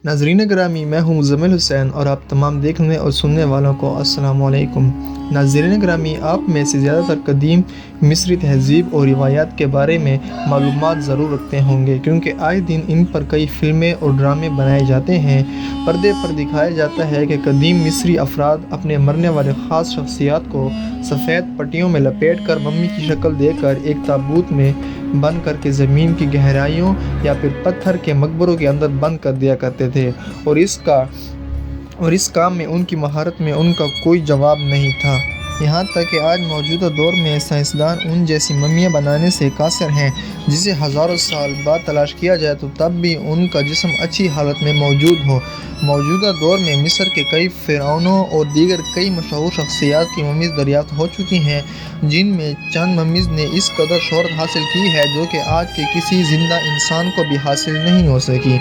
नाज़रीन ग्रामी, मैं हूँ मुज़म्मिल हुसैन और आप तमाम देखने और सुनने वालों को अस्सलामु अलैकुम। नाज़रीन ग्रामी, आप में से ज़्यादातर कदीम मिस्री तहज़ीब और रिवायात के बारे में मालूमात ज़रूर रखते होंगे, क्योंकि आए दिन इन पर कई फ़िल्में और ड्रामे बनाए जाते हैं। पर्दे पर दिखाया जाता है कि कदीम मिस्री अफराद अपने मरने वाले ख़ास शख्सियात को सफ़ेद पट्टियों में लपेट कर मम्मी की शक्ल देकर एक ताबूत में बंद करके ज़मीन की गहराइयों या फिर पत्थर के मकबरों के अंदर बंद कर दिया करते थे, और इस काम में उनकी महारत में उनका कोई जवाब नहीं था। यहाँ तक कि आज मौजूदा दौर में साइंसदान उन जैसी मम्मियाँ बनाने से कासिर हैं जिसे हज़ारों साल बाद तलाश किया जाए तो तब भी उनका जिस्म अच्छी हालत में मौजूद हो। मौजूदा दौर में मिस्र के कई फ़िरौनों और दीगर कई मशहूर शख्सियात की मम्मीज़ दरियाफ़्त हो चुकी हैं, जिनमें चंद मम्मीज़ ने इस कदर शोहरत हासिल की है जो कि आज के किसी ज़िंदा इंसान को भी हासिल नहीं हो सकी।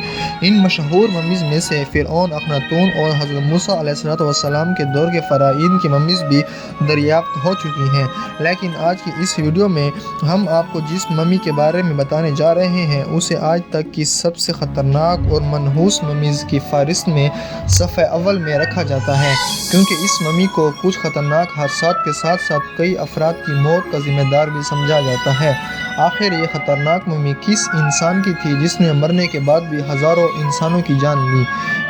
इन मशहूर मम्मीज़ में से फ़िरऔन, अखनातून और हज़रत मूसा अलैहिस्सलाम के दौर के फ़राइन की मम्मीज़ भी दरियाफ़्त हो चुकी हैं। लेकिन आज की इस वीडियो में हम आपको जिस मम्मी के बारे में बताने जा रहे हैं उसे आज तक की सबसे ख़तरनाक और मनहूस मम्मीज़ की फ़हरिस्त में सफ़े अव्वल में रखा जाता है, क्योंकि इस मम्मी को कुछ ख़तरनाक हादसात के साथ साथ कई अफराद की मौत का ज़िम्मेदार भी समझा जाता है। आखिर ये ख़तरनाक मम्मी किस इंसान की थी जिसने मरने के बाद भी हज़ारों इंसानों की जान ली?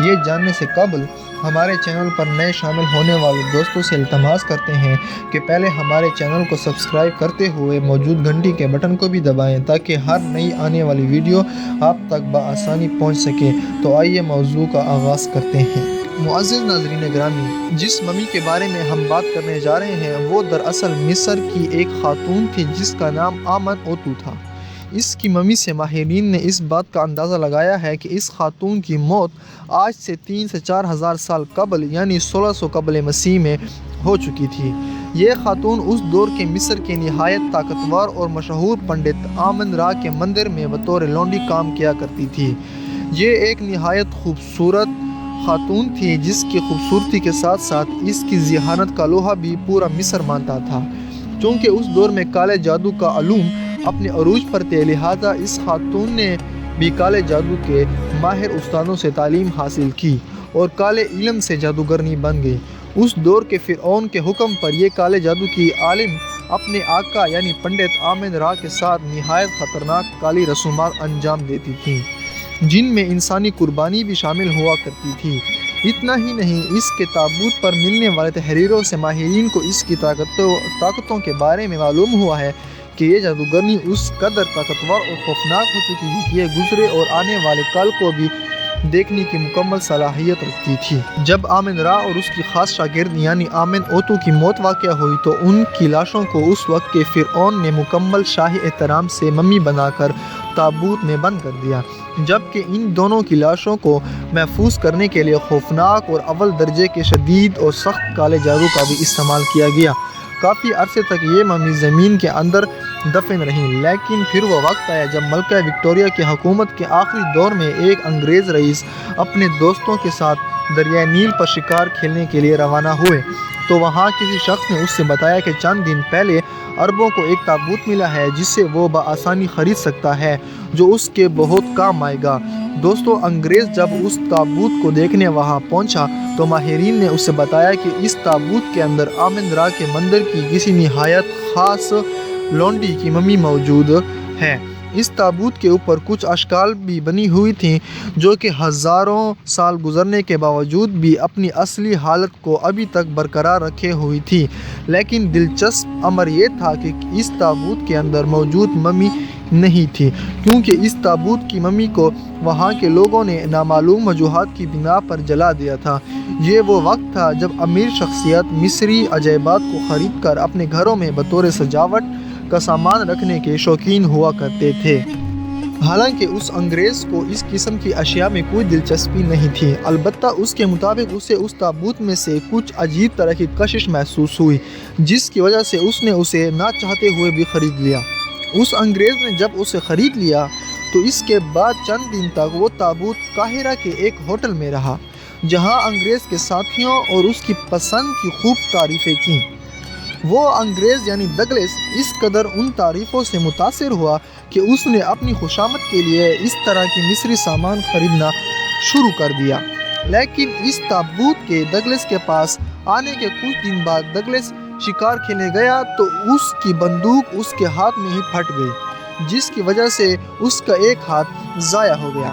ये जानने से कबल हमारे चैनल पर नए शामिल होने वाले दोस्तों से इल्तमास करते हैं कि पहले हमारे चैनल को सब्सक्राइब करते हुए मौजूद घंटी के बटन को भी दबाएं ताकि हर नई आने वाली वीडियो आप तक बआसानी पहुंच सके। तो आइए मौजू का आगाज़ करते हैं। मुअज़्ज़िज़ नाज़रीन ग्रामी, जिस मम्मी के बारे में हम बात करने जा रहे हैं वो दरअसल मिस्र की एक खातून थी जिसका नाम आमन ओतू था। इसकी मम्मी से माहिरीन ने इस बात का अंदाज़ा लगाया है कि इस खातून की मौत आज से 3 से 4 हज़ार साल कबल यानी 1600 कबल मसीह में हो चुकी थी। ये खातून उस दौर के मिस्र के निहायत ताकतवर और मशहूर पंडित आमन रा के मंदिर में बतौर लौंडी काम किया करती थी। ये एक निहायत खूबसूरत खातून थी जिसकी खूबसूरती के साथ साथ इसकी ज़िहानत का लोहा भी पूरा मिस्र मानता था। चूँकि उस दौर में काले जादू का अलूम अपने अरूज पर थे, लिहाजा इस खातून ने भी काले जादू के माहिर उस्तादों से तालीम हासिल की और काले इल्म से जादूगरनी बन गई। उस दौर के फ़िरऔन के हुक्म पर यह काले जादू की आलिम अपने आका यानी पंडित आमिन रा के साथ निहायत ख़तरनाक काली रसूमात अंजाम देती थी, जिनमें इंसानी कुर्बानी भी शामिल हुआ करती थी। इतना ही नहीं, इसके ताबूत पर मिलने वाले तहरीरों से माहिरीन को इसकी ताकतों के बारे में मालूम हुआ है कि ये जादूगरनी उस कदर ताकतवर और खौफनाक हो चुकी थी कि ये गुजरे और आने वाले कल को भी देखने की मुकम्मल सलाहियत रखती थी। जब आमिन रा और उसकी ख़ास शागिर्द यानी आमिन ओतू की मौत वाक़या हुई तो उनकी लाशों को उस वक्त के फ़िरऔन ने मुकम्मल शाही एहतराम से मम्मी बनाकर ताबूत में बंद कर दिया, जबकि इन दोनों की लाशों को महफूज करने के लिए खौफनाक और अव्वल दर्जे के शदीद और सख्त काले जादू का भी इस्तेमाल किया गया। काफ़ी अरसे तक ये मम्मी ज़मीन के अंदर दफन रही, लेकिन फिर वो वक्त आया जब मलका विक्टोरिया की हुकूमत के आखिरी दौर में एक अंग्रेज़ रईस अपने दोस्तों के साथ दरिया नील पर शिकार खेलने के लिए रवाना हुए तो वहाँ किसी शख्स ने उससे बताया कि चंद दिन पहले अरबों को एक ताबूत मिला है जिसे वो बआसानी ख़रीद सकता है, जो उसके बहुत काम आएगा। दोस्तों, अंग्रेज़ जब उस ताबूत को देखने वहाँ पहुँचा तो माहिरीन ने उससे बताया कि इस ताबूत के अंदर आमिन रा के मंदिर की किसी निहायत ख़ास लौंडी की मम्मी मौजूद है। इस ताबूत के ऊपर कुछ अशकाल भी बनी हुई थी जो कि हज़ारों साल गुजरने के बावजूद भी अपनी असली हालत को अभी तक बरकरार रखे हुई थी। लेकिन दिलचस्प अमर ये था कि इस ताबूत के अंदर मौजूद मम्मी नहीं थी, क्योंकि इस ताबूत की मम्मी को वहाँ के लोगों ने नामालूम वजूहात की बिना पर जला दिया था। ये वो वक्त था जब अमीर शख्सियत मिस्री अजायबात को ख़रीद कर अपने घरों में बतौर सजावट का सामान रखने के शौकीन हुआ करते थे। हालांकि उस अंग्रेज़ को इस किस्म की अशिया में कोई दिलचस्पी नहीं थी, अलबत्ता उसके मुताबिक उसे उस ताबूत में से कुछ अजीब तरह की कशिश महसूस हुई, जिसकी वजह से उसने उसे ना चाहते हुए भी ख़रीद लिया। उस अंग्रेज़ ने जब उसे ख़रीद लिया तो इसके बाद चंद दिन तक वो ताबूत काहिरा के एक होटल में रहा, जहाँ अंग्रेज़ के साथियों और उसकी पसंद की खूब तारीफ़ें की। वो अंग्रेज़ यानी डगलस इस कदर उन तारीफ़ों से मुतासिर हुआ कि उसने अपनी खुशामद के लिए इस तरह की मिस्री सामान ख़रीदना شروع کر دیا۔ لیکن اس تابوت کے ڈگلس کے پاس آنے کے کچھ دن بعد ڈگلس شکار کھیلنے گیا تو اس کی بندوق اس کے ہاتھ میں ہی پھٹ گئی، جس کی وجہ سے اس کا ایک ہاتھ ضائع ہو گیا۔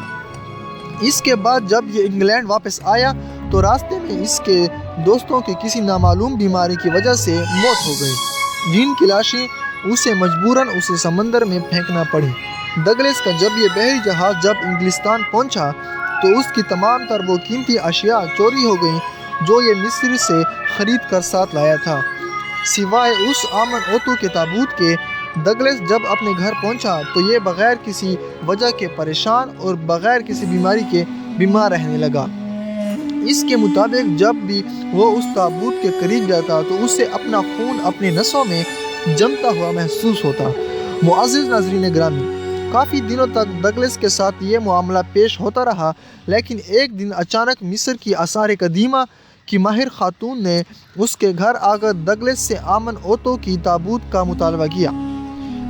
اس کے بعد جب یہ انگلینڈ واپس آیا تو راستے میں اس کے دوستوں کی کسی نامعلوم بیماری کی وجہ سے موت ہو گئی، جن کی لاشیں اسے مجبوراً اسے سمندر میں پھینکنا پڑی۔ ڈگلس کا جب یہ بحری جہاز جب انگلستان پہنچا تو اس کی تمام تر وہ قیمتی اشیاء چوری ہو گئیں جو یہ مصر سے خرید کر ساتھ لایا تھا، سوائے اس آمن اوتو کے تابوت کے۔ ڈگلس جب اپنے گھر پہنچا تو یہ بغیر کسی وجہ کے پریشان اور بغیر کسی بیماری کے بیمار رہنے لگا۔ اس کے مطابق جب بھی وہ اس تابوت کے قریب جاتا تو اسے اپنا خون اپنے نسوں میں جمتا ہوا محسوس ہوتا۔ معزز ناظرین گرامی، کافی دنوں تک ڈگلس کے ساتھ یہ معاملہ پیش ہوتا رہا، لیکن ایک دن اچانک مصر کی آثار قدیمہ کی ماہر خاتون نے اس کے گھر آ کر ڈگلس سے آمن اوتو کی تابوت کا مطالبہ کیا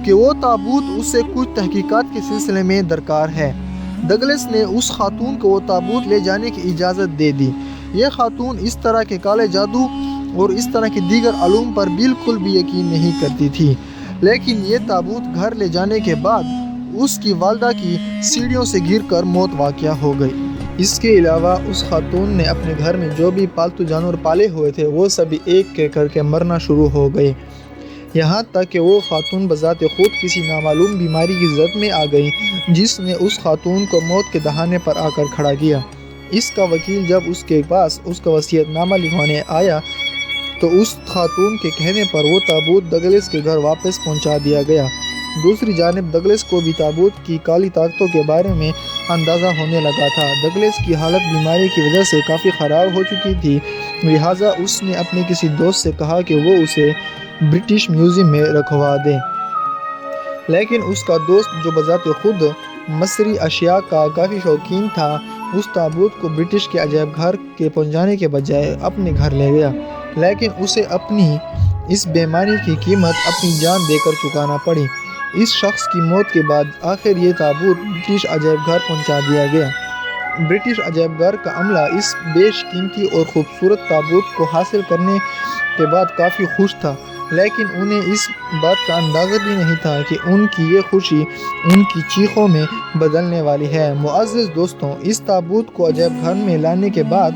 کہ وہ تابوت اسے کچھ تحقیقات کے سلسلے میں درکار ہے۔ ڈگلس نے اس خاتون کو وہ تابوت لے جانے کی اجازت دے دی۔ یہ خاتون اس طرح کے کالے جادو اور اس طرح کے دیگر علوم پر بالکل بھی یقین نہیں کرتی تھی، لیکن یہ تابوت گھر لے جانے کے بعد اس کی والدہ کی سیڑھیوں سے گر کر موت واقع ہو گئی۔ اس کے علاوہ اس خاتون نے اپنے گھر میں جو بھی پالتو جانور پالے ہوئے تھے وہ سبھی ایک ایک کر کے مرنا شروع ہو گئے، یہاں تک کہ وہ خاتون بذات خود کسی نامعلوم بیماری کی زد میں آ گئی جس نے اس خاتون کو موت کے دہانے پر آ کر کھڑا کیا۔ اس کا وکیل جب اس کے پاس اس کا وصیت نامہ لکھوانے آیا تو اس خاتون کے کہنے پر وہ تابوت ڈگلس کے گھر واپس پہنچا دیا گیا۔ دوسری جانب ڈگلس کو بھی تابوت کی کالی طاقتوں کے بارے میں اندازہ ہونے لگا تھا۔ ڈگلس کی حالت بیماری کی وجہ سے کافی خراب ہو چکی تھی، لہٰذا اس نے اپنے کسی دوست سے کہا کہ وہ اسے برٹش میوزیم میں رکھوا دے، لیکن اس کا دوست جو بذات خود مصری اشیاء کا کافی شوقین تھا، اس تابوت کو برٹش کے عجائب گھر کے پہنچانے کے بجائے اپنے گھر لے گیا، لیکن اسے اپنی اس بیماری کی قیمت اپنی جان دے کر چکانا پڑی۔ اس شخص کی موت کے بعد آخر یہ تابوت برٹش عجائب گھر پہنچا دیا گیا۔ برٹش عجائب گھر کا عملہ اس بیش قیمتی اور خوبصورت تابوت کو حاصل کرنے کے بعد کافی خوش تھا، لیکن انہیں اس بات کا اندازہ بھی نہیں تھا کہ ان کی یہ خوشی ان کی چیخوں میں بدلنے والی ہے۔ معزز دوستوں، اس تابوت کو عجائب گھر میں لانے کے بعد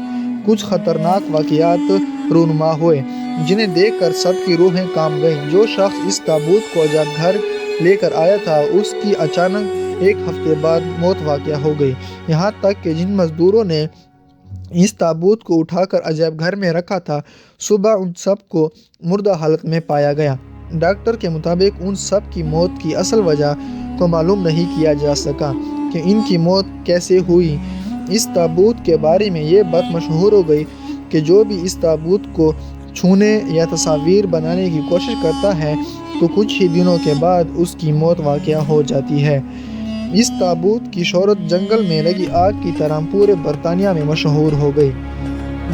کچھ خطرناک واقعات رونما ہوئے جنہیں دیکھ کر سب کی روحیں کانپ گئیں۔ جو شخص اس تابوت کو عجائب گھر لے کر آیا تھا اس کی اچانک ایک ہفتے بعد موت واقع ہو گئی، یہاں تک کہ جن مزدوروں نے اس تابوت کو اٹھا کر عجائب گھر میں رکھا تھا صبح ان سب کو مردہ حالت میں پایا گیا۔ ڈاکٹر کے مطابق ان سب کی موت کی اصل وجہ کو معلوم نہیں کیا جا سکا کہ ان کی موت کیسے ہوئی۔ اس تابوت کے بارے میں یہ بات مشہور ہو گئی کہ جو بھی اس تابوت کو چھونے یا تصاویر بنانے کی کوشش کرتا ہے تو کچھ ہی دنوں کے بعد اس کی موت واقع ہو جاتی ہے۔ اس تابوت کی شہرت جنگل میں لگی آگ کی طرح پورے برطانیہ میں مشہور ہو گئی۔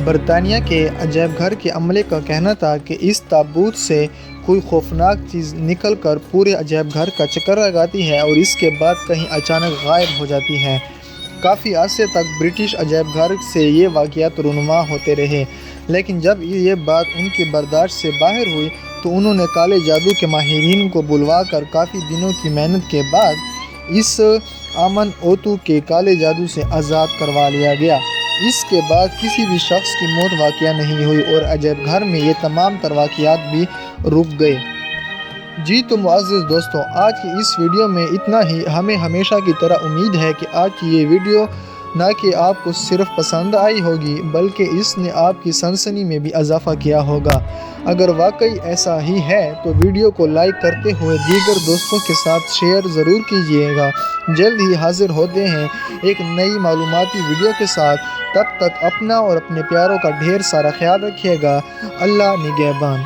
برطانیہ کے عجائب گھر کے عملے کا کہنا تھا کہ اس تابوت سے کوئی خوفناک چیز نکل کر پورے عجائب گھر کا چکر لگاتی ہے اور اس کے بعد کہیں اچانک غائب ہو جاتی ہے۔ کافی عرصے تک برٹش عجائب گھر سے یہ واقعات رونما ہوتے رہے، لیکن جب یہ بات ان کی برداشت سے باہر ہوئی تو انہوں نے کالے جادو کے ماہرین کو بلوا کر کافی دنوں کی محنت کے بعد اس آمن اوتو کے کالے جادو سے آزاد کروا لیا گیا۔ اس کے بعد کسی بھی شخص کی موت واقع نہیں ہوئی اور عجائب گھر میں یہ تمام تر واقعات بھی رک گئے۔ جی تو معزز دوستوں، آج کی اس ویڈیو میں اتنا ہی۔ ہمیں ہمیشہ کی طرح امید ہے کہ آج کی یہ ویڈیو نہ کہ آپ کو صرف پسند آئی ہوگی بلکہ اس نے آپ کی سنسنی میں بھی اضافہ کیا ہوگا۔ اگر واقعی ایسا ہی ہے تو ویڈیو کو لائک کرتے ہوئے دیگر دوستوں کے ساتھ شیئر ضرور کیجیے گا۔ جلد ہی حاضر ہوتے ہیں ایک نئی معلوماتی ویڈیو کے ساتھ، تب تک اپنا اور اپنے پیاروں کا ڈھیر سارا خیال رکھیے گا۔ اللہ نگہبان۔